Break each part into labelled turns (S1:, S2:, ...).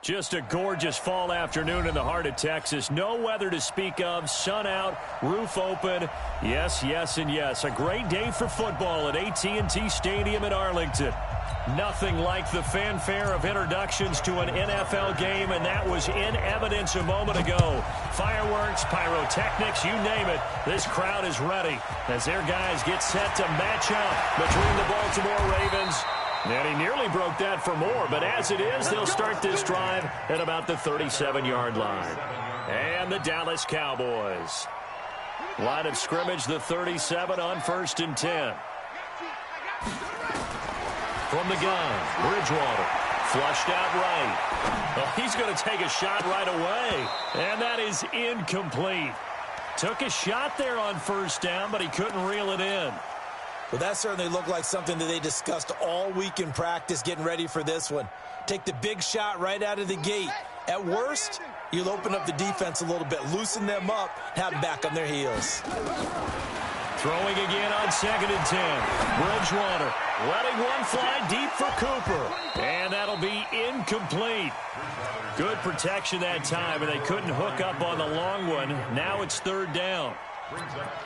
S1: Just a gorgeous fall afternoon in the heart of Texas. No weather to speak of. Sun out, roof open. Yes, yes, and yes. A great day for football at AT&T Stadium in Arlington. Nothing like the fanfare of introductions to an NFL game, and that was in evidence a moment ago. Fireworks, pyrotechnics, you name it. This crowd is ready as their guys get set to match up between the Baltimore Ravens. And he nearly broke that for more, but as it is, they'll start this drive at about the 37-yard line. And the Dallas Cowboys. Line of scrimmage, the 37 on 1st and 10. From the gun, Bridgewater, flushed out right. Oh, he's going to take a shot right away, and that is incomplete. Took a shot there on 1st down, but he couldn't reel it in.
S2: Well, that certainly looked like something that they discussed all week in practice getting ready for this one. Take the big shot right out of the gate. At worst, you'll open up the defense a little bit, loosen them up, have them back on their heels.
S1: Throwing again on 2nd and 10. Bridgewater letting one fly deep for Cooper. And that'll be incomplete. Good protection that time, and they couldn't hook up on the long one. Now it's 3rd down.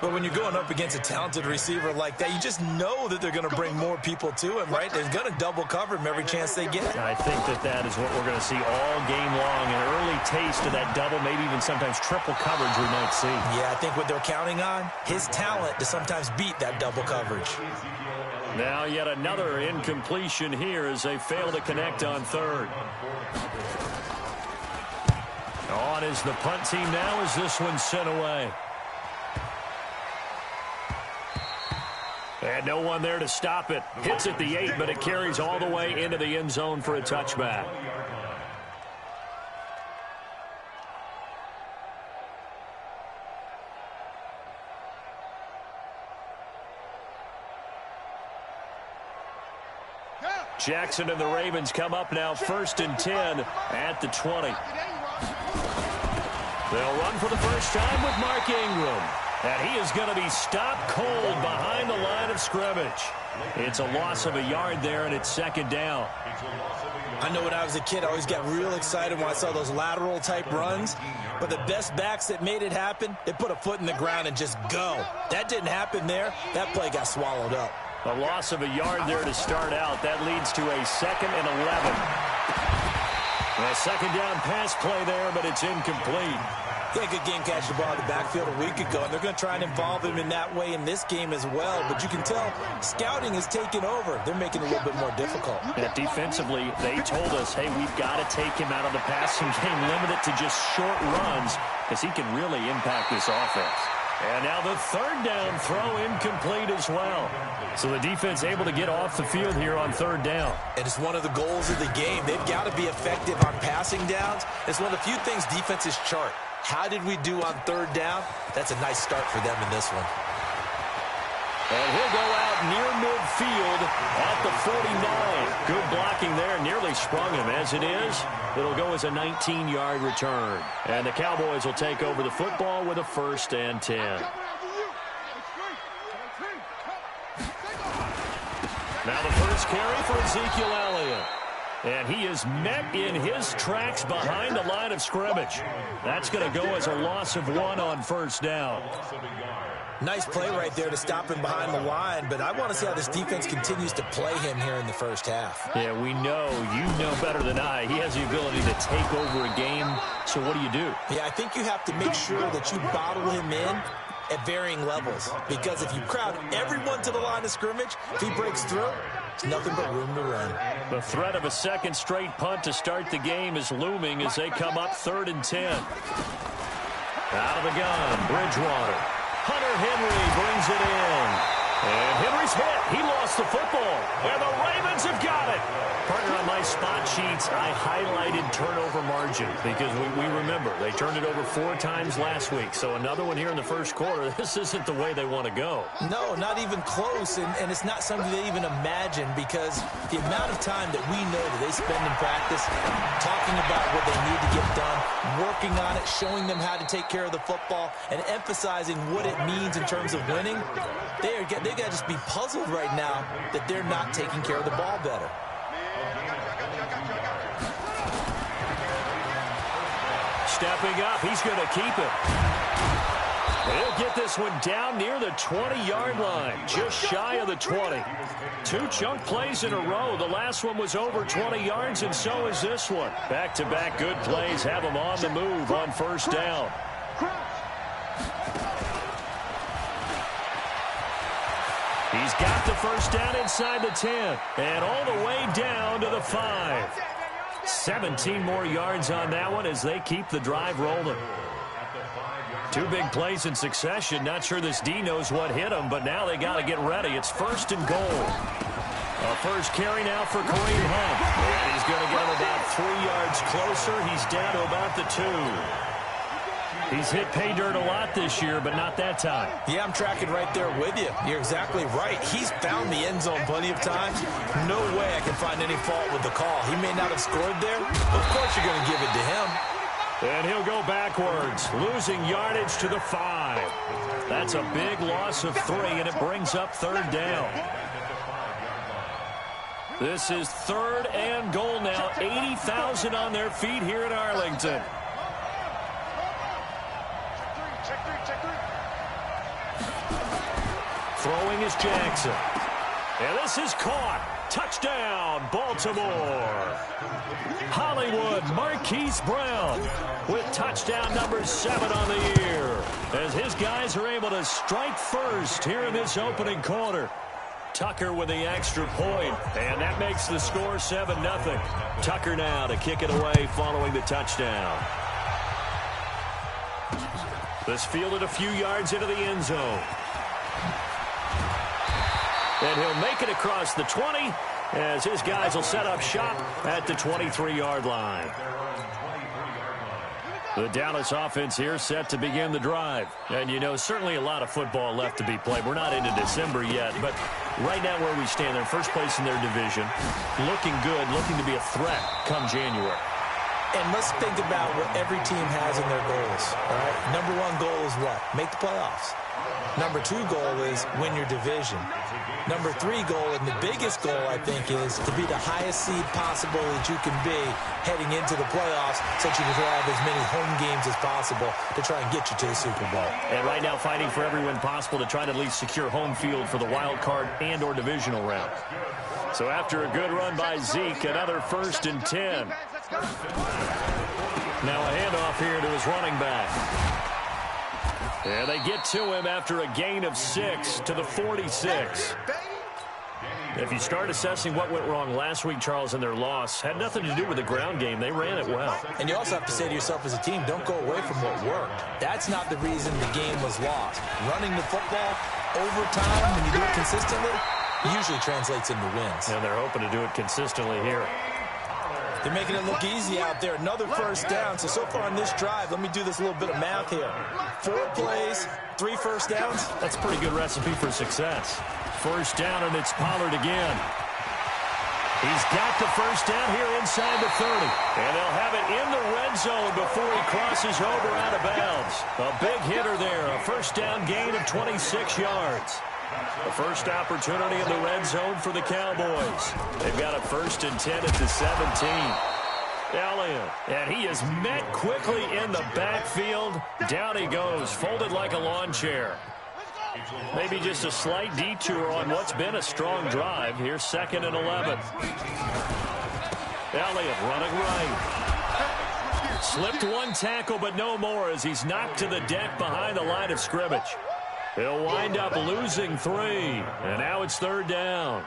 S2: But when you're going up against a talented receiver like that, you just know that they're going to bring more people to him, right? They're going to double cover him every chance they get.
S1: I think that is what we're going to see all game long. An early taste of that double, maybe even sometimes triple coverage we might see. Yeah, I think what they're counting on, his talent to sometimes beat that double coverage. Now yet another incompletion here as they fail to connect on 3rd. On is the punt team now as this one's sent away. And no one there to stop it. Hits at the 8, but it carries all the way into the end zone for a touchback. Jackson and the Ravens come up now 1st and 10 at the 20. They'll run for the first time with Mark Ingram. And he is going to be stopped cold behind the line of scrimmage. It's a loss of a yard there, and it's 2nd down.
S2: I know when I was a kid, I always got real excited when I saw those lateral-type runs. But the best backs that made it happen, they put a foot in the ground and just go. That didn't happen there. That play got swallowed up.
S1: A loss of a yard there to start out. That leads to a 2nd and 11. A 2nd down pass play there, but it's incomplete.
S2: He had a good game catching the ball in the backfield a week ago, and they're going to try and involve him in that way in this game as well. But you can tell scouting is taking over. They're making it a little bit more difficult.
S1: Yeah, defensively, they told us, hey, we've got to take him out of the passing game, limit it to just short runs, because he can really impact this offense. And now the 3rd down throw incomplete as well. So the defense able to get off the field here on 3rd down.
S2: And it's one of the goals of the game. They've got to be effective on passing downs. It's one of the few things defenses chart. How did we do on 3rd down? That's a nice start for them in this one.
S1: And he'll go out near midfield at the 49. Good blocking there. Nearly sprung him. As it is, it'll go as a 19-yard return. And the Cowboys will take over the football with a 1st and 10. Now the first carry for Ezekiel Elliott. And he is met in his tracks behind the line of scrimmage. That's going to go as a loss of 1 on 1st down.
S2: Nice play right there to stop him behind the line, but I want to see how this defense continues to play him here in the 1st half.
S1: Yeah, we know. You know better than I. He has the ability to take over a game, so what do you do?
S2: Yeah, I think you have to make sure that you bottle him in at varying levels, because if you crowd everyone to the line of scrimmage, if he breaks through, there's nothing but room to run.
S1: The threat of a 2nd straight punt to start the game is looming as they come up 3rd and 10. Out of the gun, Bridgewater. Hunter Henry brings it in. And Henry's hit. He lost the football. And the Ravens have got it. Partner, on my spot sheets, I highlighted turnover margin because we remember they turned it over 4 times last week. So another one here in the 1st quarter. This isn't the way they want to go.
S2: No, not even close. And it's not something they even imagine, because the amount of time that we know that they spend in practice talking about what they need to get done, working on it, showing them how to take care of the football, and emphasizing what it means in terms of winning, they've got to just be puzzled right now that they're not taking care of the ball better.
S1: stepping up. He's going to keep it. He'll get this one down near the 20-yard line, just shy of the 20. 2 chunk plays in a row. The last one was over 20 yards, and so is this one. Back-to-back good plays have him on the move on first down. He's got the first down inside the 10, and all the way down to the 5. 17 more yards on that one as they keep the drive rolling. 2 big plays in succession. Not sure this D knows what hit him, but now they got to get ready. It's first and goal. A first carry now for Kareem Hunt. And he's going to get him about 3 yards closer. He's down to about the 2. He's hit pay dirt a lot this year, but not that time.
S2: Yeah, I'm tracking right there with you. You're exactly right. He's found the end zone plenty of times. No way I can find any fault with the call. He may not have scored there. Of course you're going to give it to him.
S1: And he'll go backwards, losing yardage to the 5. That's a big loss of 3, and it brings up third down. This is third and goal now. 80,000 on their feet here in Arlington. Throwing is Jackson. And this is caught. Touchdown, Baltimore. Hollywood Marquise Brown with touchdown number 7 on the year as his guys are able to strike first here in this opening quarter. Tucker with the extra point, and that makes the score 7-0. Tucker now to kick it away following the touchdown. This fielded a few yards into the end zone. And he'll make it across the 20 as his guys will set up shop at the 23-yard line. The Dallas offense here set to begin the drive. And, you know, certainly a lot of football left to be played. We're not into December yet, but right now where we stand, they're first place in their division. Looking good, looking to be a threat come January.
S2: And let's think about what every team has in their goals, all right? Number 1 goal is what? Make the playoffs. Number 2 goal is win your division. Number 3 goal, and the biggest goal, I think, is to be the highest seed possible that you can be heading into the playoffs so that you can have as many home games as possible to try and get you to the Super Bowl.
S1: And right now fighting for every win possible to try to at least secure home field for the wild card and or divisional round. So after a good run by Zeke, another first and 10. Now a handoff here to his running back. And they get to him after a gain of 6 to the 46. If you start assessing what went wrong last week, Charles, in their loss, had nothing to do with the ground game. They ran it well.
S2: And you also have to say to yourself as a team, don't go away from what worked. That's not the reason the game was lost. Running the football over time, when you do it consistently, usually translates into wins.
S1: And they're hoping to do it consistently here.
S2: They're making it look easy out there. Another first down. So far on this drive, let me do this little bit of math here. 4 plays, 3 first downs.
S1: That's a pretty good recipe for success. First down, and it's Pollard again. He's got the first down here inside the 30. And they'll have it in the red zone before he crosses over out of bounds. A big hitter there. A first down gain of 26 yards. The first opportunity in the red zone for the Cowboys. They've got a first and 10 at the 17. Elliott, and he is met quickly in the backfield. Down he goes, folded like a lawn chair. Maybe just a slight detour on what's been a strong drive. Here's 2nd and 11. Elliott running right. Slipped 1 tackle, but no more as he's knocked to the deck behind the line of scrimmage. He'll wind up losing 3, and now it's 3rd down.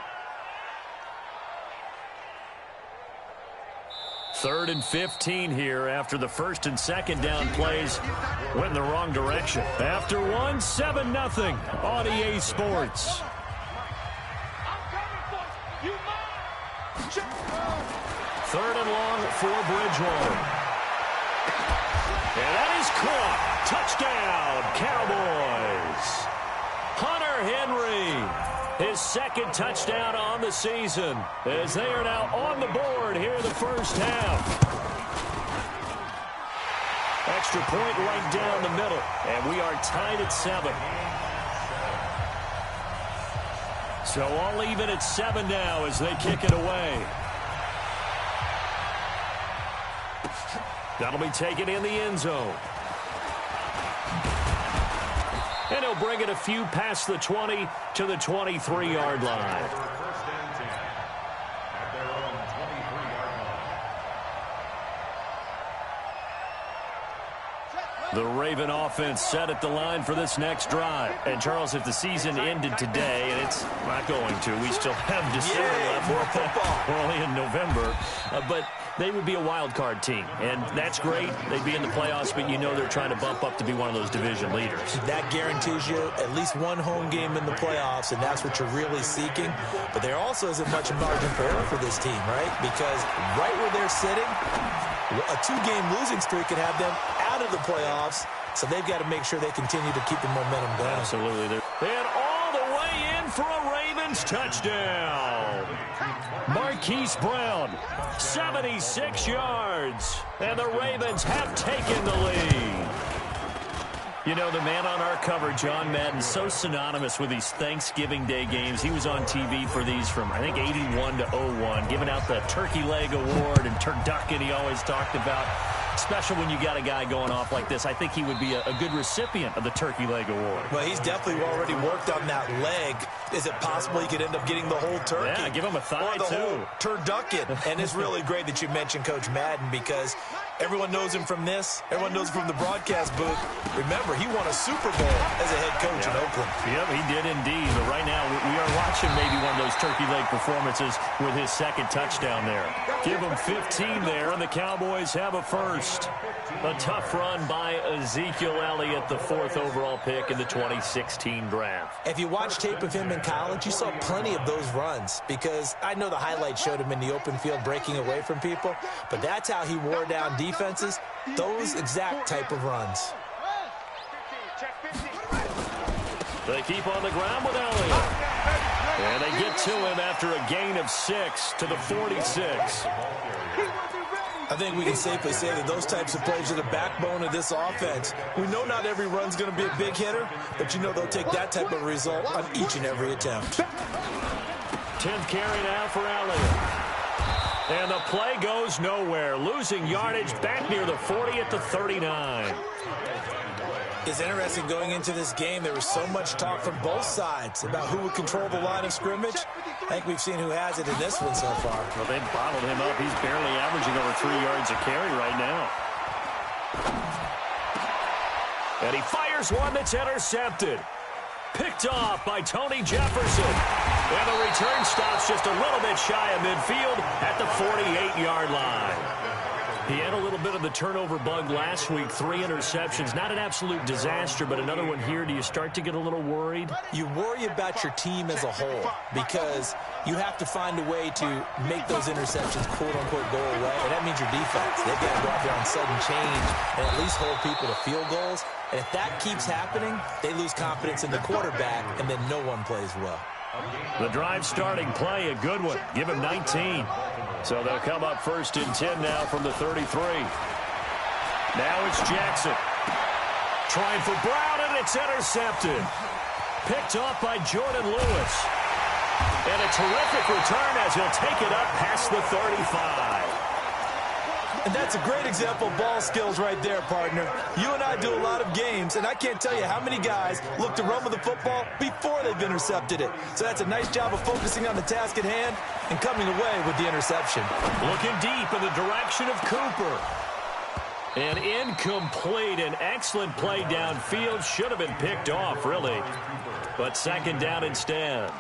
S1: 3rd and 15 here after the 1st and 2nd down plays went in the wrong direction. After 1, 7-0 on EA Sports. 3rd and long for Bridgewater. And that is caught. Touchdown, Cowboys. Hunter Henry, his 2nd touchdown on the season, as they are now on the board here in the first half. Extra point right down the middle, and we are tied at 7. So all even at 7 now as they kick it away. That'll be taken in the end zone. And he'll bring it a few past the 20 to the 23-yard line. The Raven offense set at the line for this next drive. And, Charles, if the season ended today, and it's not going to, we still have December left.
S2: More football.
S1: We're only in November. But they would be a wild card team. And that's great. They'd be in the playoffs, but you know they're trying to bump up to be one of those division leaders.
S2: That guarantees you at least one home game in the playoffs, and that's what you're really seeking. But there also isn't much margin for error for this team, right? Because right where they're sitting, a two-game losing streak could have them out of the playoffs, so they've got to make sure they continue to keep the momentum going.
S1: Absolutely. And all the way in for a Ravens touchdown. Marquise Brown, 76 yards, and the Ravens have taken the lead. You know, the man on our cover, John Madden, so synonymous with these Thanksgiving Day games. He was on TV for these from, I think, 81 to 01, giving out the Turkey Leg Award and Turducken he always talked about. Special when you got a guy going off like this. I think he would be a good recipient of the Turkey Leg Award.
S2: Well, he's definitely already worked on that leg. Is it possible he could end up getting the whole turkey?
S1: Yeah, give him a thigh,
S2: or the
S1: too.
S2: whole turducken. And it's really great that you mentioned Coach Madden, because everyone knows him from this. Everyone knows him from the broadcast booth. Remember, he won a Super Bowl as a head coach in Oakland.
S1: Yep, he did indeed. But right now, we are watching maybe one of those turkey leg performances with his second touchdown there. Give him 15 there, and the Cowboys have a first. A tough run by Ezekiel Elliott, the 4th overall pick in the 2016 draft.
S2: If you watch tape of him in college, you saw plenty of those runs, because I know the highlights showed him in the open field breaking away from people, but that's how he wore down defenses, those exact type of runs.
S1: They keep on the ground with Elliott. And they get to him after a gain of 6 to the 46.
S2: I think we can safely say that those types of plays are the backbone of this offense. We know not every run's going to be a big hitter, but you know they'll take that type of result on each and every attempt.
S1: 10th carry now for Elliott. And the play goes nowhere. Losing yardage back near the 40 at the 39.
S2: It's interesting going into this game. There was so much talk from both sides about who would control the line of scrimmage. I think we've seen who has it in this one so far.
S1: Well, they've bottled him up. He's barely averaging over 3 yards a carry right now. And he fires one that's intercepted. Picked off by Tony Jefferson. And the return stops just a little bit shy of midfield at the 48-yard line. He had a little bit of the turnover bug last week, 3 interceptions. Not an absolute disaster, but another one here. Do you start to get a little worried?
S2: You worry about your team as a whole, because you have to find a way to make those interceptions, quote-unquote, go away. And that means your defense. They've got to go out there on sudden change and at least hold people to field goals. And if that keeps happening, they lose confidence in the quarterback, and then no one plays well.
S1: The drive starting play, a good one. Give him 19. So they'll come up 1st and 10 now from the 33. Now it's Jackson. Trying for Brown, and it's intercepted. Picked off by Jordan Lewis. And a terrific return as he'll take it up past the 35.
S2: And that's a great example of ball skills right there, partner. You and I do a lot of games, and I can't tell you how many guys look to run with the football before they've intercepted it. So that's a nice job of focusing on the task at hand and coming away with the interception.
S1: Looking deep in the direction of Cooper. An incomplete, an excellent play downfield. Should have been picked off, really. But 2nd down instead.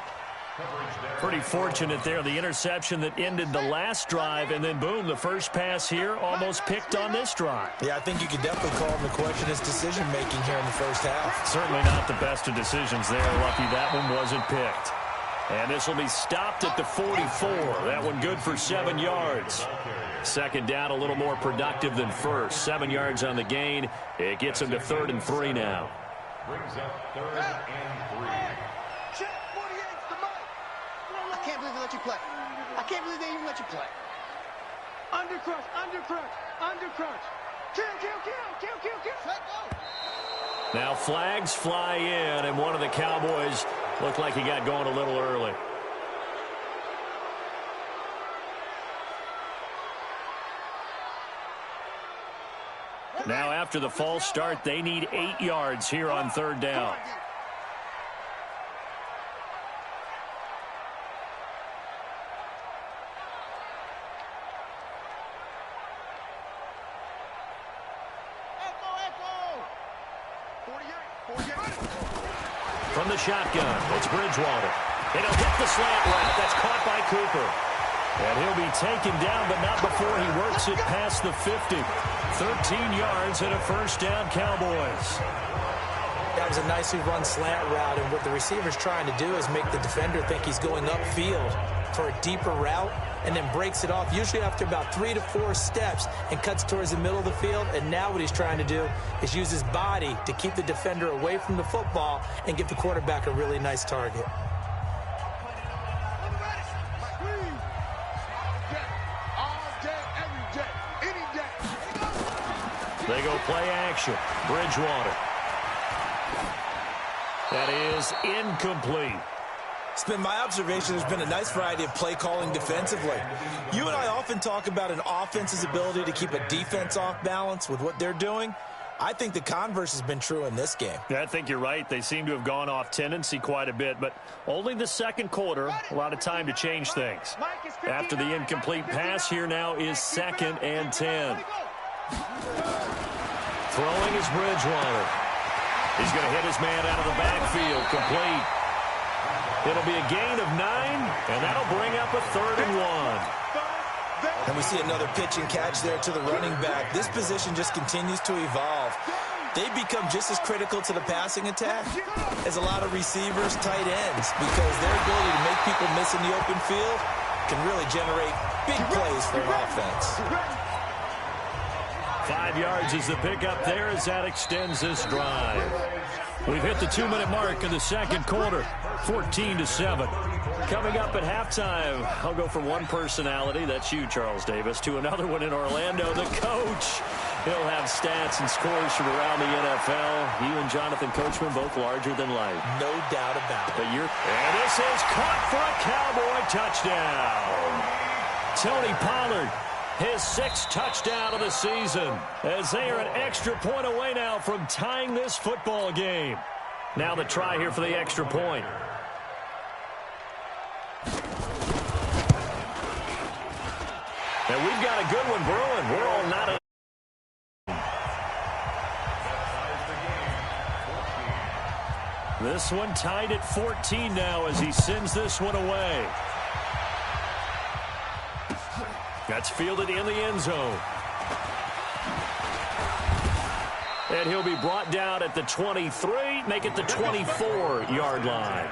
S1: Pretty fortunate there, the interception that ended the last drive, and then boom, the first pass here almost picked on this drive.
S2: Yeah, I think you could definitely call him to question his decision-making here in the first half.
S1: Certainly not the best of decisions there. Lucky that one wasn't picked. And this will be stopped at the 44. That one good for 7 yards. 2nd down, a little more productive than first. 7 yards on the gain. It gets him to 3rd and 3 now.
S3: Brings up 3rd and 3.
S4: I can't believe they let you play. I can't believe they even let you play. Undercrush, undercrush, undercrush. Kill, kill, kill, kill, kill, kill. Let go.
S1: Now flags fly in, and one of the Cowboys looked like he got going a little early. Now after the false start, they need 8 yards here on third down. From the shotgun, it's Bridgewater. And he'll hit the slant route. That's caught by Cooper. And he'll be taken down, but not before he works it past the 50. 13 yards and a first down, Cowboys.
S2: That was a nicely run slant route, and what the receiver's trying to do is make the defender think he's going upfield for a deeper route, and then breaks it off, usually after about 3 to 4 steps, and cuts towards the middle of the field. And now what he's trying to do is use his body to keep the defender away from the football and give the quarterback a really nice target.
S1: They go play action. Bridgewater. That is incomplete.
S2: It's been my observation there's been a nice variety of play calling defensively. You and I often talk about an offense's ability to keep a defense off balance with what they're doing. I think the converse has been true in this game.
S1: Yeah, I think you're right. They seem to have gone off tendency quite a bit, but only the second quarter, a lot of time to change things. After the incomplete pass, here now is 2nd and 10. Throwing is Bridgewater. He's going to hit his man out of the backfield, complete. It'll be a gain of 9, and that'll bring up a 3rd and 1.
S2: And we see another pitch and catch there to the running back. This position just continues to evolve. They've become just as critical to the passing attack as a lot of receivers, tight ends, because their ability to make people miss in the open field can really generate big plays for an offense.
S1: 5 yards is the pickup there as that extends this drive. We've hit the 2-minute mark in the second quarter, 14-7. Coming up at halftime, I'll go from one personality, that's you, Charles Davis, to another one in Orlando, the coach. He'll have stats and scores from around the NFL. You and Jonathan Coachman both larger than life.
S2: No doubt about it.
S1: And this is caught for a Cowboy touchdown. Tony Pollard, his 6th touchdown of the season, as they are an extra point away now from tying this football game. Now the try here for the extra point. And we've got a good one brewing. We're all not a... This one tied at 14 now as he sends this one away. That's fielded in the end zone. And he'll be brought down at the 23, make it the 24-yard line.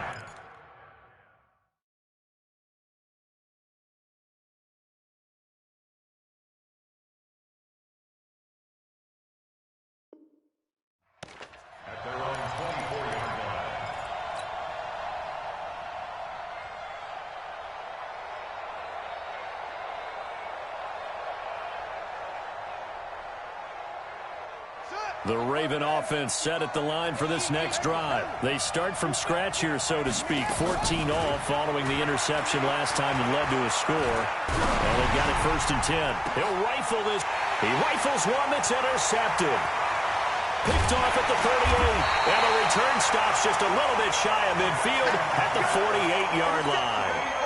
S3: At their own 24-yard line.
S1: The Raven offense set at the line for this next drive. They start from scratch here, so to speak. 14 all following the interception last time that led to a score. And they've got it 1st and 10. He'll rifle this. He rifles one that's intercepted. Picked off at the 38. And the return stops just a little bit shy of midfield at the 48-yard line.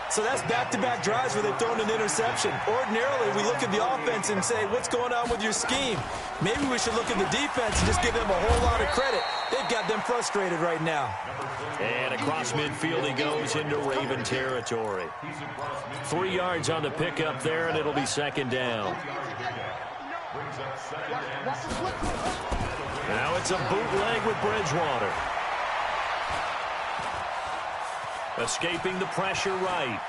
S2: So that's back-to-back drives where they've thrown an interception. Ordinarily, we look at the offense and say, what's going on with your scheme? Maybe we should look at the defense and just give them a whole lot of credit. They've got them frustrated right now.
S1: And across midfield he goes into Raven territory. 3 yards on the pickup there, and it'll be 2nd down. Now it's a bootleg with Bridgewater. Escaping the pressure right.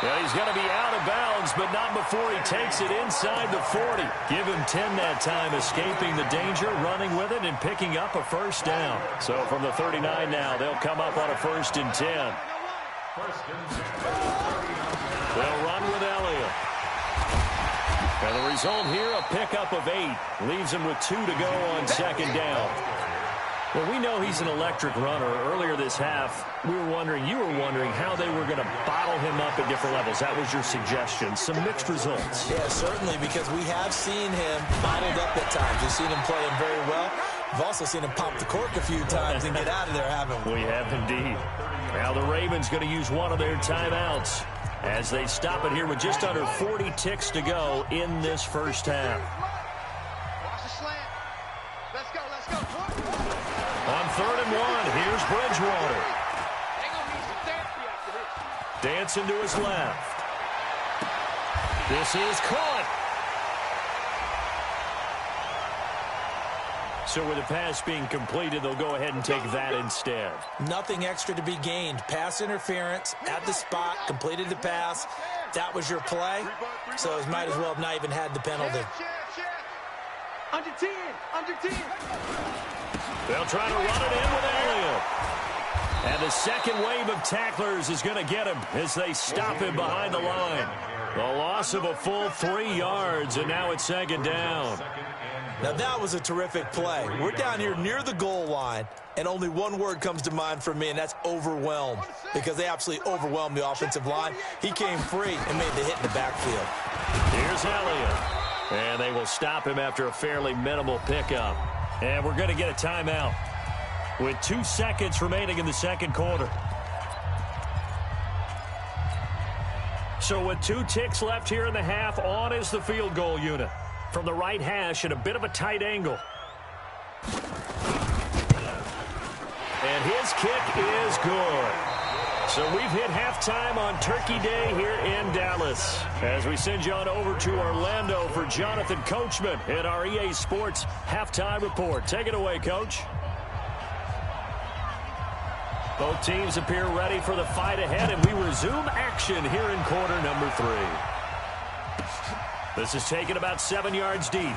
S1: Well, he's going to be out of bounds, but not before he takes it inside the 40. Give him 10 that time, escaping the danger, running with it, and picking up a first down. So from the 39 now, they'll come up on a 1st and 10. They'll run with Elliott. And the result here, a pickup of 8. Leaves him with 2 to go on 2nd down. Well, we know he's an electric runner. Earlier this half, you were wondering how they were going to bottle him up at different levels. That was your suggestion. Some mixed results.
S2: Yeah, certainly, because we have seen him bottled up at times. We've seen him play him very well. We've also seen him pop the cork a few times and get out of there, haven't we?
S1: We have indeed. Now the Ravens going to use one of their timeouts as they stop it here with just under 40 ticks to go in this first half.
S4: Watch the slant. Let's go, let's go.
S1: On 3rd and 1, here's Bridgewater.
S4: They're going to need some therapy after this.
S1: Dancing to his left. This is caught. So with the pass being completed, they'll go ahead and take that instead.
S2: Nothing extra to be gained. Pass interference at the spot, completed the pass. That was your play, so it might as well have not even had the penalty.
S4: Under 10, under 10.
S1: They'll try to run it in with Elliott. And the second wave of tacklers is going to get him as they stop him behind the line. The loss of a full 3 yards, and now it's 2nd down.
S2: Now, that was a terrific play. We're down here near the goal line, and only one word comes to mind for me, and that's overwhelmed, because they absolutely overwhelmed the offensive line. He came free and made the hit in the backfield.
S1: Here's Elliott. And they will stop him after a fairly minimal pickup. And we're going to get a timeout with 2 seconds remaining in the second quarter. So with 2 ticks left here in the half, on is the field goal unit. From the right hash at a bit of a tight angle. And his kick is good. So we've hit halftime on Turkey Day here in Dallas. As we send you on over to Orlando for Jonathan Coachman at our EA Sports Halftime Report. Take it away, Coach. Both teams appear ready for the fight ahead, and we resume action here in quarter number 3. This is taken about 7 yards deep.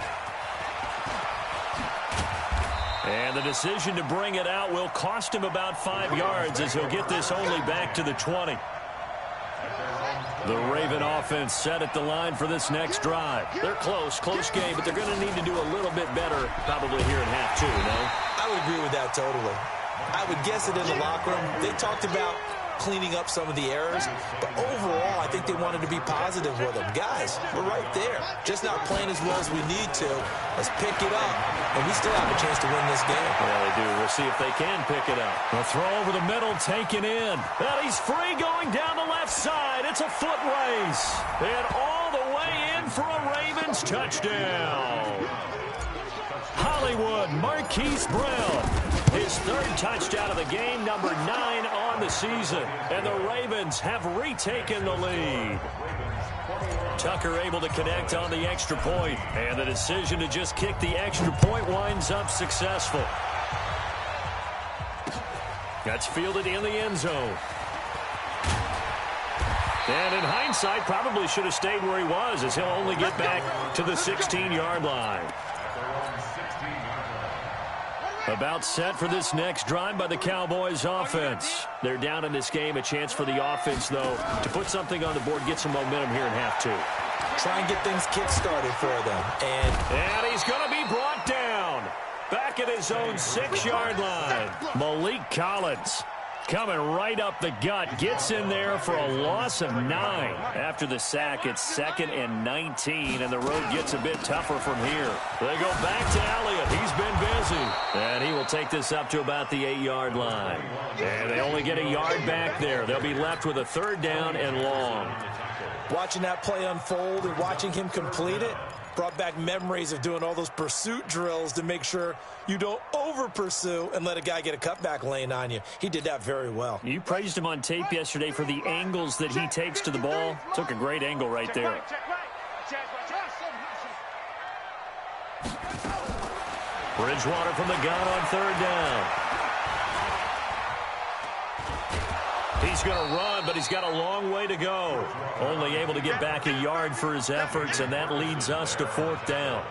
S1: And the decision to bring it out will cost him about 5 yards as he'll get this only back to the 20. The Raven offense set at the line for this next drive. They're close game, but they're going to need to do a little bit better probably here in half 2, no?
S2: I would agree with that totally. I would guess it in the locker room. They talked about cleaning up some of the errors, but overall, I think they wanted to be positive with them. Guys, we're right there. Just not playing as well as we need to. Let's pick it up, and we still have a chance to win this game.
S1: Yeah, they do. We'll see if they can pick it up. A throw over the middle, taken in. And he's free going down the left side. It's a foot race. And all the way in for a Ravens touchdown. Hollywood Marquise Brown. His 3rd touchdown of the game, number 9 on the season. And the Ravens have retaken the lead. Tucker able to connect on the extra point. And the decision to just kick the extra point winds up successful. That's fielded in the end zone. And in hindsight, probably should have stayed where he was, as he'll only get back to the 16-yard line. About set for this next drive by the Cowboys offense. They're down in this game. A chance for the offense, though, to put something on the board, get some momentum here in half 2.
S2: Try and get things kick-started for them.
S1: And he's going to be brought down. Back at his own 6-yard line. Malik Collins coming right up the gut. Gets in there for a loss of 9. After the sack, it's 2nd and 19, and the road gets a bit tougher from here. They go back to Elliott. He's been busy. And he will take this up to about the 8-yard line. And they only get a yard back there. They'll be left with a 3rd down and long.
S2: Watching that play unfold and watching him complete it brought back memories of doing all those pursuit drills to make sure you don't over-pursue and let a guy get a cutback lane on you. He did that very well.
S1: You praised him on tape yesterday for the angles that he takes to the ball. Took a great angle right there. Bridgewater from the gun on 3rd down. He's going to run, but he's got a long way to go. Only able to get back a yard for his efforts, and that leads us to 4th down.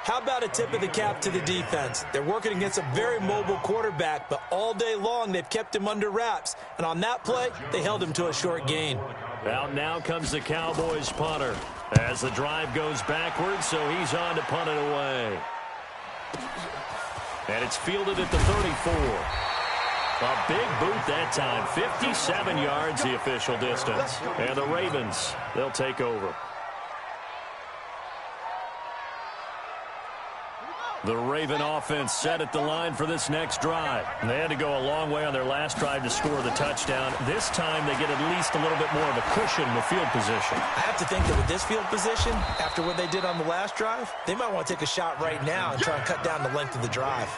S2: How about a tip of the cap to the defense? They're working against a very mobile quarterback, but all day long they've kept him under wraps. And on that play, they held him to a short gain.
S1: Out now comes the Cowboys punter as the drive goes backwards, so he's on to punt it away. And it's fielded at the 34. A big boot that time. 57 yards the official distance. And the Ravens, they'll take over. The Raven offense set at the line for this next drive. They had to go a long way on their last drive to score the touchdown. This time they get at least a little bit more of a cushion with field position.
S2: I have to think that with this field position, after what they did on the last drive, they might want to take a shot right now and try and cut down the length of the drive.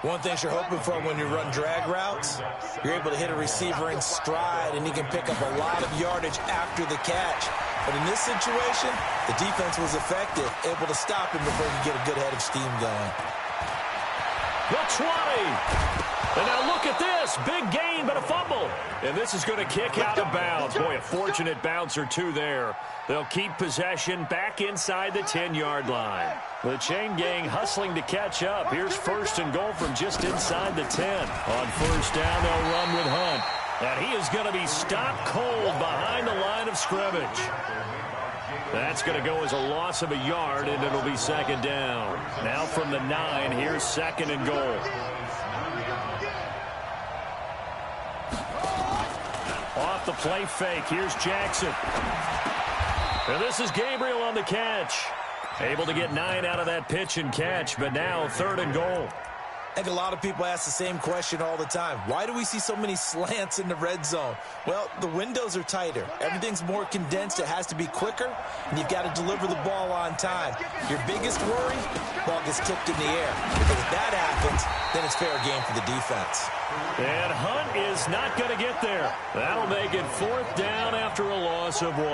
S2: One thing you're hoping for when you run drag routes, you're able to hit a receiver in stride, and he can pick up a lot of yardage after the catch. But in this situation, the defense was effective, able to stop him before he could get a good head of steam going.
S1: The 20. And now look at this. Big gain, but a fumble. And this is going to kick out of bounds. Boy, a fortunate bounce or two there. They'll keep possession back inside the 10-yard line. The chain gang hustling to catch up. Here's first and goal from just inside the 10. On first down, they'll run with Hunt. And he is going to be stopped cold behind the line of scrimmage. That's going to go as a loss of a yard, and it'll be second down. Now from the 9, here's second and goal. Off the play fake, here's Jackson. And this is Gabriel on the catch. Able to get 9 out of that pitch and catch, but now third and goal.
S2: I think a lot of people ask the same question all the time. Why do we see so many slants in the red zone? Well, the windows are tighter. Everything's more condensed. It has to be quicker, and you've got to deliver the ball on time. Your biggest worry, ball gets tipped in the air. Because if that happens, then it's fair game for the defense.
S1: And Hunt is not going to get there. That'll make it fourth down after a loss of 1.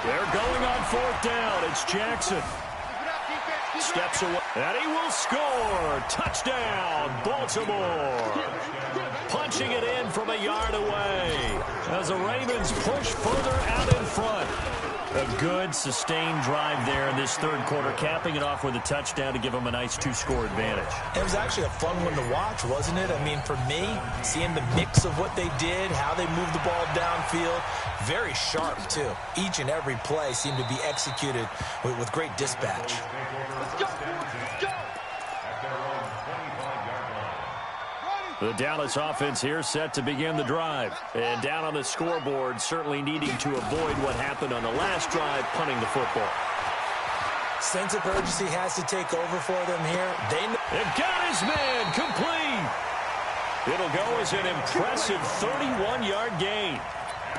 S1: They're going on fourth down. It's Jackson. Steps away, and he will score. Touchdown, Baltimore. Punching it in from a yard away as the Ravens push further out in front. A good, sustained drive there in this third quarter, capping it off with a touchdown to give them a nice 2-score advantage.
S2: It was actually a fun one to watch, wasn't it? I mean, for me, seeing the mix of what they did, how they moved the ball downfield, very sharp, too. Each and every play seemed to be executed with great dispatch.
S1: The Dallas offense here set to begin the drive. And down on the scoreboard, certainly needing to avoid what happened on the last drive, punting the football.
S2: Sense of urgency has to take over for them here.
S1: They've got his man complete. It'll go as an impressive 31-yard gain.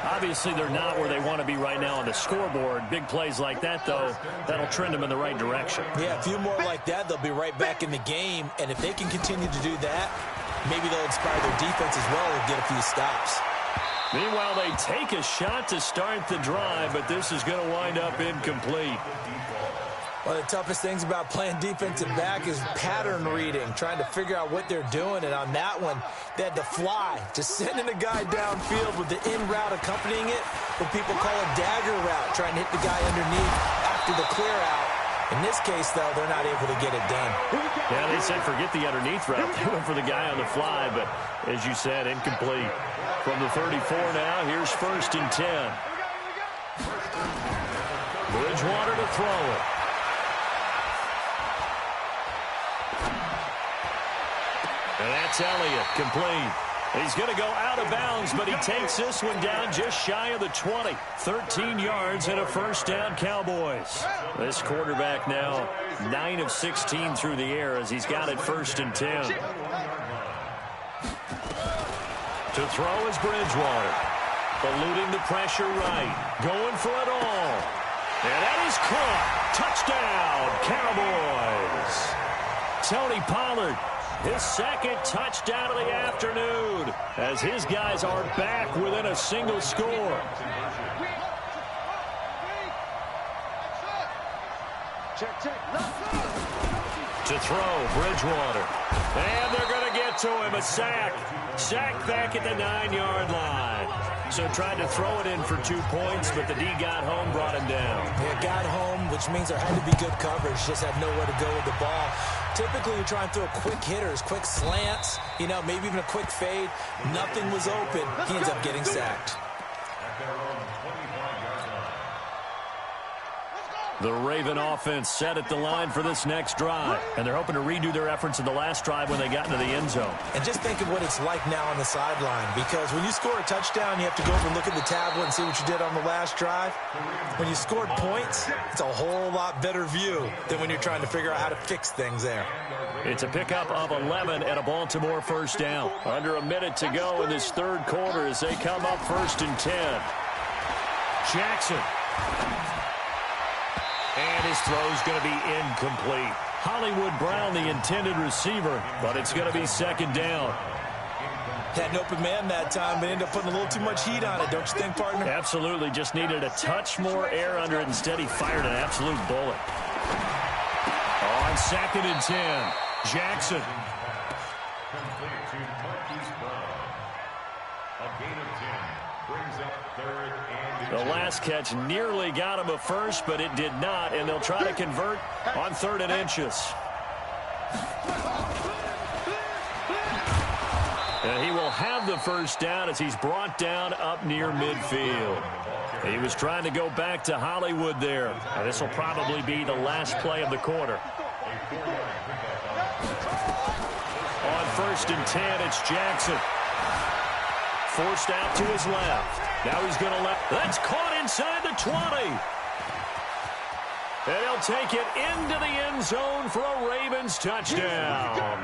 S1: Obviously, they're not where they want to be right now on the scoreboard. Big plays like that, though, that'll trend them in the right direction.
S2: Yeah, a few more like that, they'll be right back in the game. And if they can continue to do that, maybe they'll inspire their defense as well and get a few stops.
S1: Meanwhile, they take a shot to start the drive, but this is going to wind up incomplete.
S2: One of the toughest things about playing defensive back is pattern reading, trying to figure out what they're doing. And on that one, they had to fly, just sending a guy downfield with the in route accompanying it, what people call a dagger route, trying to hit the guy underneath after the clear out. In this case, though, they're not able to get it done.
S1: Yeah, they said forget the underneath route. They went for the guy on the fly, but as you said, incomplete. From the 34 now, here's first and 10. Bridgewater to throw it. And that's Elliott, complete. He's going to go out of bounds, but he takes this one down just shy of the 20. 13 yards and a first down, Cowboys. This quarterback now 9 of 16 through the air as he's got it first and 10. To throw is Bridgewater. Eluding the pressure right. Going for it all. And that is caught. Touchdown, Cowboys. Tony Pollard. His second touchdown of the afternoon as his guys are back within a single score. To throw, Bridgewater. And they're going to get to him. A sack. Sack back at the 9-yard line. So tried to throw it in for 2 points, but the D got home, brought him down.
S2: Yeah, got home, which means there had to be good coverage. Just had nowhere to go with the ball. Typically, you try and throw quick hitters, quick slants, maybe even a quick fade. Nothing was open. He ends up getting sacked.
S1: The Raven offense set at the line for this next drive. And they're hoping to redo their efforts in the last drive when they got into the end zone.
S2: And just think of what it's like now on the sideline. Because when you score a touchdown, you have to go over and look at the tablet and see what you did on the last drive. When you scored points, it's a whole lot better view than when you're trying to figure out how to fix things there.
S1: It's a pickup of 11 and a Baltimore first down. Under a minute to go in this third quarter as they come up 1st and 10. Jackson. And his throw's going to be incomplete. Hollywood Brown, the intended receiver, but it's going to be 2nd down.
S2: Had an open man that time, but ended up putting a little too much heat on it, don't you think, partner?
S1: Absolutely. Just needed a touch more air under it. Instead, he fired an absolute bullet. On 2nd and 10, Jackson.
S3: Complete to Marquise Brown. A gain of 10 brings up 3rd and
S1: The last catch nearly got him a first, but it did not, and they'll try to convert on 3rd and inches. And he will have the first down as he's brought down up near midfield. He was trying to go back to Hollywood there. And this will probably be the last play of the quarter. On 1st and 10, it's Jackson. Forced out to his left. Now he's going to that's caught inside the 20. And he'll take it into the end zone for a Ravens touchdown.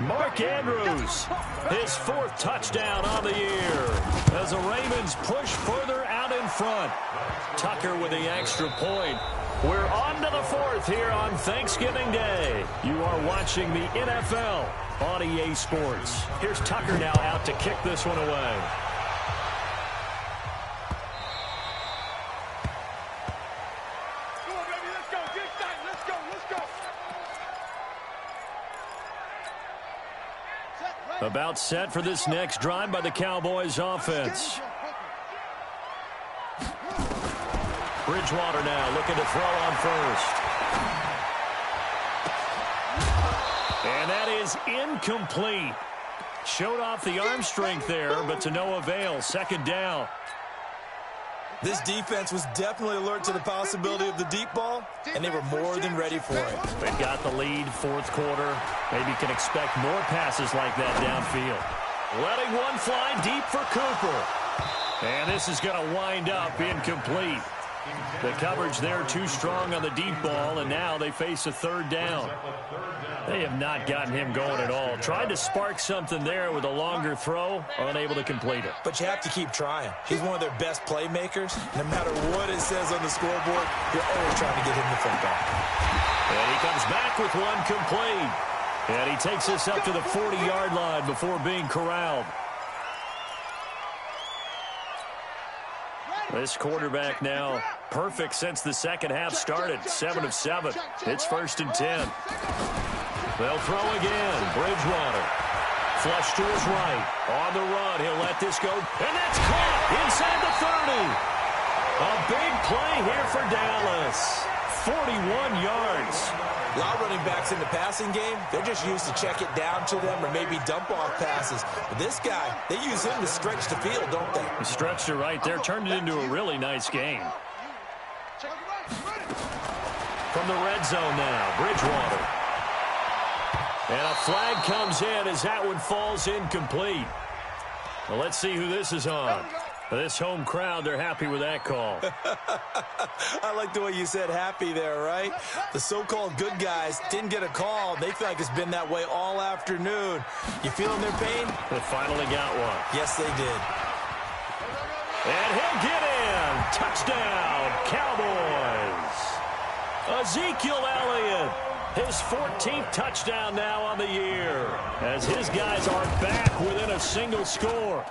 S1: Mark Andrews, his 4th touchdown on the year as the Ravens push further out in front. Tucker with the extra point. We're on to the 4th here on Thanksgiving Day. You are watching the NFL on EA Sports. Here's Tucker now out to kick this one away. About set for this next drive by the Cowboys offense. Bridgewater now looking to throw on 1st. And that is incomplete. Showed off the arm strength there, but to no avail. 2nd down.
S2: This defense was definitely alert to the possibility of the deep ball, and they were more than ready for it.
S1: They've got the lead, 4th quarter. Maybe can expect more passes like that downfield. Letting one fly deep for Cooper. And this is going to wind up incomplete. The coverage there too strong on the deep ball, and now they face a 3rd down. They have not gotten him going at all. Tried to spark something there with a longer throw, unable to complete it.
S2: But you have to keep trying. He's one of their best playmakers. No matter what it says on the scoreboard, you're always trying to get him the football.
S1: And he comes back with one complete. And he takes us up to the 40-yard line before being corralled. This quarterback now perfect since the second half started. 7 of 7. It's 1st and 10. They'll throw again. Bridgewater. Flush to his right. On the run. He'll let this go. And that's caught inside the 30. A big play here for Dallas. 41 yards.
S2: A lot of running backs in the passing game, they're just used to check it down to them or maybe dump off passes. But this guy, they use him to stretch the field, don't they?
S1: He stretched it right there, turned it into a really nice game. From the red zone now, Bridgewater. And a flag comes in as that one falls incomplete. Well, let's see who this is on. This home crowd, they're happy with that call.
S2: I like the way you said happy there, right? The so-called good guys didn't get a call. They feel like it's been that way all afternoon. You feeling their pain?
S1: They finally got one.
S2: Yes, they did.
S1: And he'll get in. Touchdown, Cowboys. Ezekiel Elliott, his 14th touchdown now on the year, as his guys are back within a single score.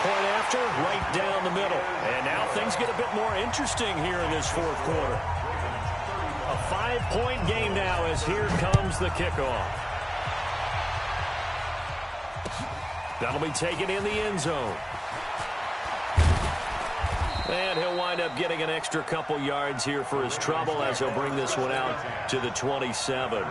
S1: Point after, right down the middle. And now things get a bit more interesting here in this 4th quarter. A 5-point game now as here comes the kickoff. That'll be taken in the end zone. And he'll wind up getting an extra couple yards here for his trouble as he'll bring this one out to the 27.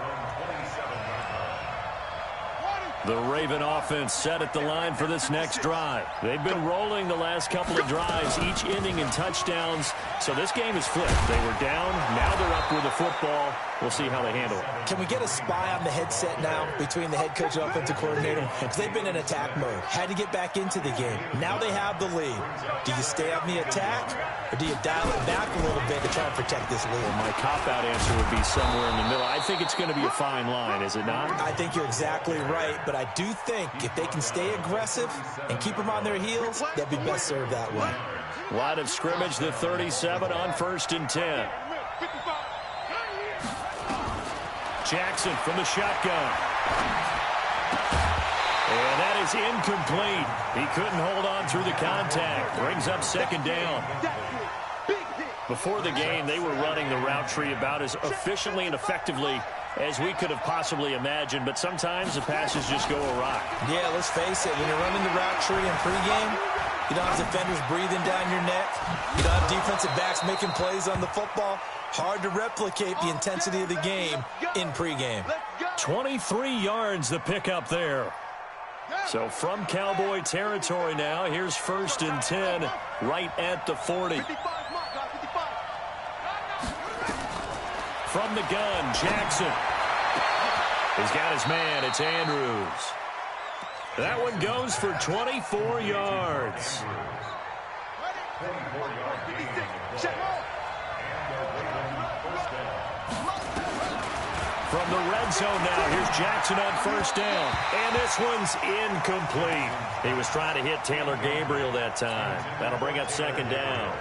S1: The Raven offense set at the line for this next drive. They've been rolling the last couple of drives, each ending in touchdowns. So this game is flipped. They were down. Now they're up with the football. We'll see how they handle it.
S2: Can we get a spy on the headset now between the head coach and offensive coordinator? Because they've been in attack mode. Had to get back into the game. Now they have the lead. Do you stay on the attack, or do you dial it back a little bit to try and protect this lead?
S1: Well, my cop-out answer would be somewhere in the middle. I think it's going to be a fine line, is it not?
S2: I think you're exactly right, but I do think if they can stay aggressive and keep them on their heels, they'll be best served that way.
S1: Line of scrimmage, the 37 on 1st and 10. Jackson from the shotgun. And that is incomplete. He couldn't hold on through the contact. Brings up 2nd down. Before the game, they were running the route tree about as efficiently and effectively as we could have possibly imagined, but sometimes the passes just go awry.
S2: Yeah, let's face it, when you're running the route tree in pregame, you don't have defenders breathing down your neck. You don't have defensive backs making plays on the football. Hard to replicate the intensity of the game in pregame.
S1: 23 yards the pickup there. So from Cowboy territory now, here's 1st and 10 right at the 40. From the gun, Jackson. He's got his man. It's Andrews. That one goes for 24 yards. From the red zone now, here's Jackson on 1st down. And this one's incomplete. He was trying to hit Taylor Gabriel that time. That'll bring up 2nd down.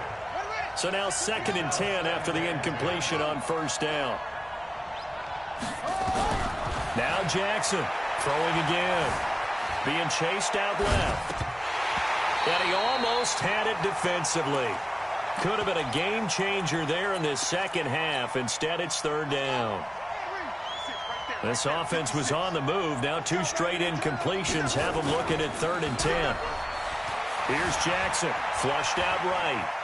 S1: So now 2nd and 10 after the incompletion on 1st down. Now Jackson throwing again. Being chased out left. And he almost had it defensively. Could have been a game changer there in this second half. Instead, it's 3rd down. This offense was on the move. Now 2 straight incompletions have them looking at 3rd and 10. Here's Jackson. Flushed out right.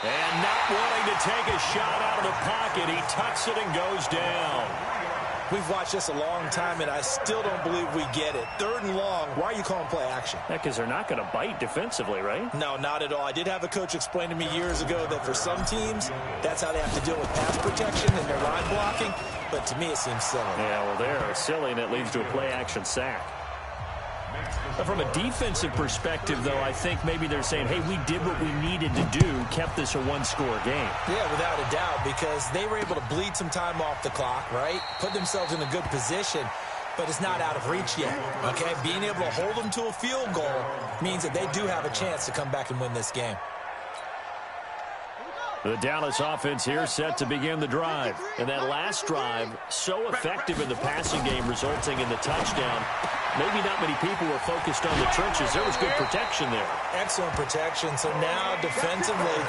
S1: And not wanting to take a shot out of the pocket. He tucks it and goes down.
S2: We've watched this a long time, and I still don't believe we get it. 3rd and long, why are you calling play action?
S1: Because they're not going to bite defensively, right?
S2: No, not at all. I did have a coach explain to me years ago that for some teams, that's how they have to deal with pass protection and their line blocking. But to me, it seems silly.
S1: Yeah, well, they're silly, and it leads to a play-action sack. But from a defensive perspective, though, I think maybe they're saying, hey, we did what we needed to do, kept this a 1-score game.
S2: Yeah, without a doubt, because they were able to bleed some time off the clock, right? Put themselves in a good position, but it's not out of reach yet, okay? Being able to hold them to a field goal means that they do have a chance to come back and win this game.
S1: The Dallas offense here set to begin the drive. And that last drive, so effective in the passing game, resulting in the touchdown. Maybe not many people were focused on the trenches. There was good protection there.
S2: Excellent protection. So now, defensively,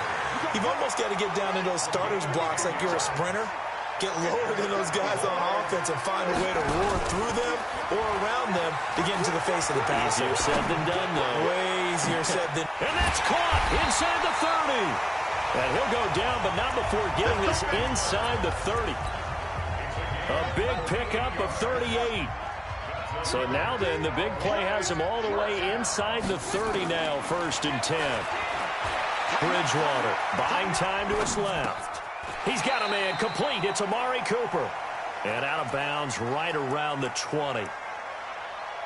S2: you've almost got to get down to those starters blocks like you're a sprinter. Get lower than those guys on offense and find a way to roar through them or around them to get into the face of the passer.
S1: Easier said than done, though.
S2: Way easier said than...
S1: And that's caught inside the 30. And he'll go down, but not before getting this inside the 30. A big pickup of 38. So now then, the big play has him all the way inside the 30 now, 1st and 10. Bridgewater buying time to his left. He's got a man complete. It's Amari Cooper. And out of bounds right around the 20.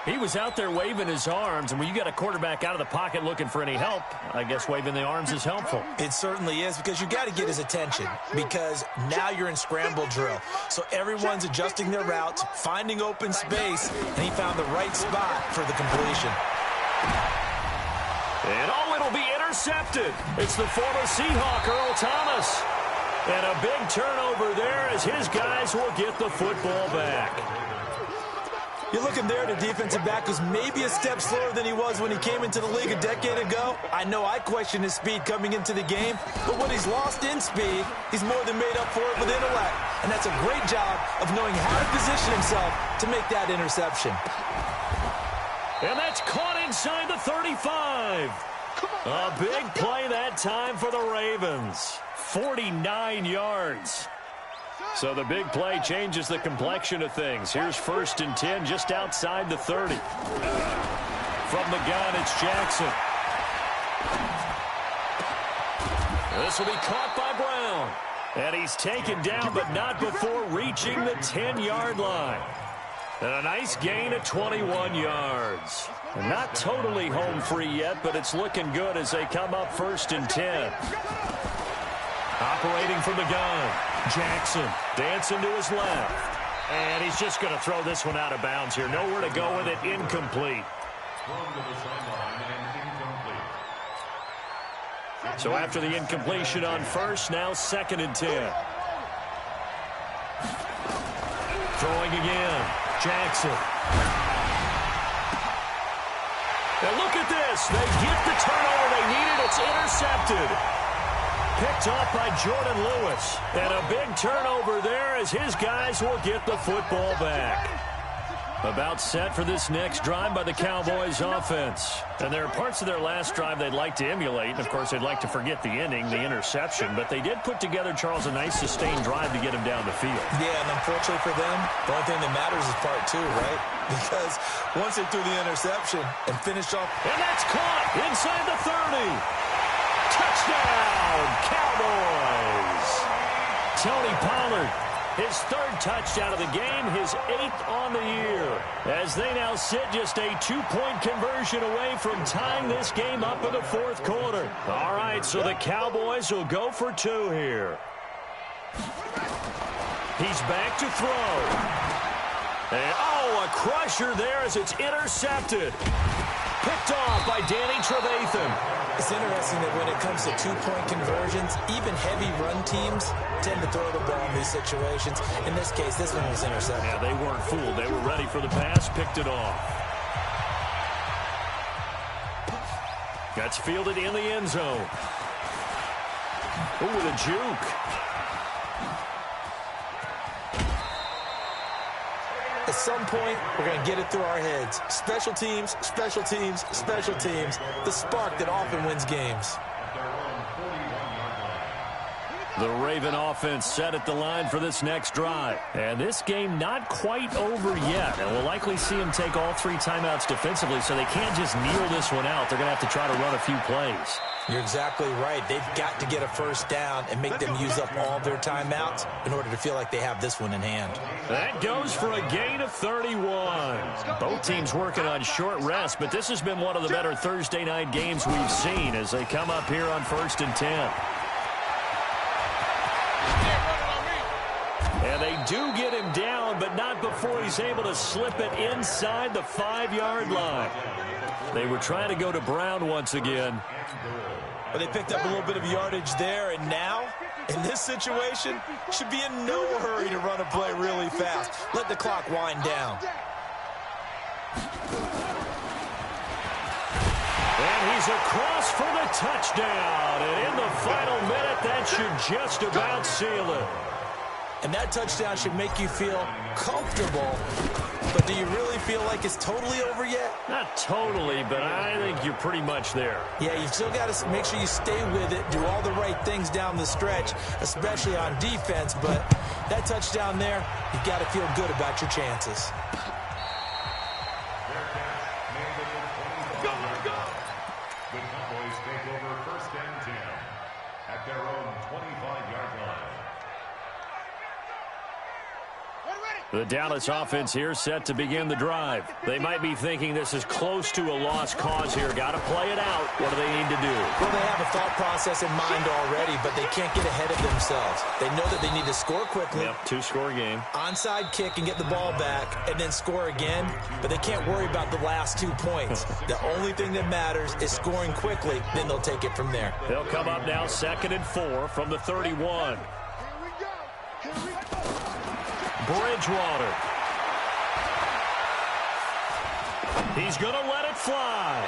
S1: He was out there waving his arms, and when you got a quarterback out of the pocket looking for any help, I guess waving the arms is helpful.
S2: It certainly is, because you got to get his attention, because now you're in scramble drill. So everyone's adjusting their routes, finding open space, and he found the right spot for the completion.
S1: And it'll be intercepted. It's the former Seahawk, Earl Thomas. And a big turnover there as his guys will get the football back.
S2: You're looking there at a defensive back who's maybe a step slower than he was when he came into the league a decade ago. I know I questioned his speed coming into the game, but what he's lost in speed, he's more than made up for it with intellect. And that's a great job of knowing how to position himself to make that interception.
S1: And that's caught inside the 35. A big play that time for the Ravens. 49 yards. So the big play changes the complexion of things. Here's 1st and 10 just outside the 30. From the gun, it's Jackson. This will be caught by Brown. And he's taken down, but not before reaching the 10-yard line. And a nice gain of 21 yards. Not totally home free yet, but it's looking good as they come up 1st and 10. Operating from the gun, Jackson dancing to his left. And he's just going to throw this one out of bounds here. Nowhere to go with it. Incomplete. So after the incompletion on 1st, now 2nd and 10. Throwing again, Jackson. And look at this. They get the turnover they needed. It's intercepted. Picked off by Jordan Lewis. And a big turnover there as his guys will get the football back. About set for this next drive by the Cowboys offense. And there are parts of their last drive they'd like to emulate. And, of course, they'd like to forget the ending, the interception. But they did put together, Charles, a nice sustained drive to get him down the field.
S2: Yeah, and unfortunately for them, the only thing that matters is part 2, right? Because once they threw the interception and finished off.
S1: And that's caught inside the 30. Touchdown, Cowboys. Tony Pollard. His 3rd touchdown of the game, his 8th on the year. As they now sit just a 2-point conversion away from tying this game up in the 4th quarter. All right, so the Cowboys will go for 2 here. He's back to throw. And, a crusher there as it's intercepted. Picked off by Danny Trevathan.
S2: It's interesting that when it comes to 2-point conversions, even heavy run teams tend to throw the ball in these situations. In this case, this one was intercepted.
S1: Yeah, they weren't fooled. They were ready for the pass, picked it off. That's fielded in the end zone. Ooh, with a juke.
S2: At some point, we're going to get it through our heads. Special teams, special teams, special teams. The spark that often wins games.
S1: The Raven offense set at the line for this next drive. And this game not quite over yet. And we'll likely see them take all 3 timeouts defensively, so they can't just kneel this one out. They're going to have to try to run a few plays.
S2: You're exactly right. They've got to get a 1st down and make them use up all their timeouts in order to feel like they have this one in hand.
S1: That goes for a gain of 31. Both teams working on short rest, but this has been one of the better Thursday night games we've seen as they come up here on 1st and 10. And they do get him down, but not before he's able to slip it inside the 5-yard line. They were trying to go to Brown once again.
S2: But they picked up a little bit of yardage there, and now, in this situation, should be in no hurry to run a play really fast. Let the clock wind down.
S1: And he's across for the touchdown. And in the final minute, that should just about seal it.
S2: And that touchdown should make you feel comfortable. But do you really feel like it's totally over yet?
S1: Not totally, but I think you're pretty much there.
S2: Yeah, you still got to make sure you stay with it, do all the right things down the stretch, especially on defense. But that touchdown there, you've got to feel good about your chances.
S3: The Cowboys take over 1st and 10 at their own 25-yard line.
S1: The Dallas offense here set to begin the drive. They might be thinking this is close to a lost cause here. Got to play it out. What do they need to do?
S2: Well, they have a thought process in mind already, but they can't get ahead of themselves. They know that they need to score quickly.
S1: Yep, 2-score game.
S2: Onside kick and get the ball back and then score again, but they can't worry about the last 2 points. The only thing that matters is scoring quickly, then they'll take it from there.
S1: They'll come up now 2nd and 4 from the 31. Bridgewater. He's going to let it fly.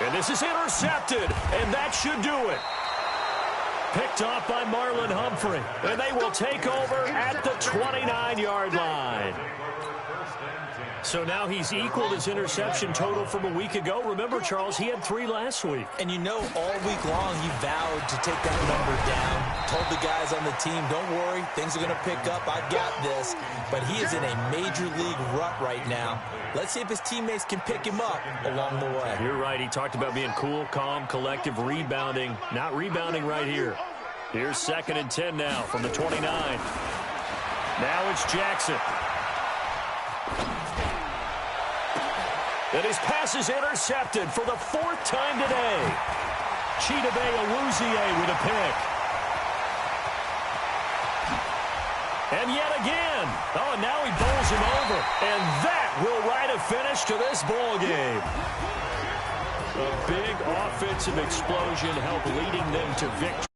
S1: And this is intercepted, and that should do it. Picked off by Marlon Humphrey, and they will take over at the 29-yard line. So now he's equaled his interception total from a week ago. Remember, Charles, he had 3 last week.
S2: And you know, all week long he vowed to take that number down. Told the guys on the team, don't worry, things are going to pick up. I've got this. But he is in a major league rut right now. Let's see if his teammates can pick him up along the way.
S1: You're right. He talked about being cool, calm, collective, rebounding. Not rebounding right here. Here's 2nd and 10 now from the 29. Now it's Jackson. And his pass is intercepted for the 4th time today. Chidobe Awuzie with a pick. And yet again. Oh, now he bowls him over. And that will write a finish to this ball game. A big offensive explosion helped leading them to victory.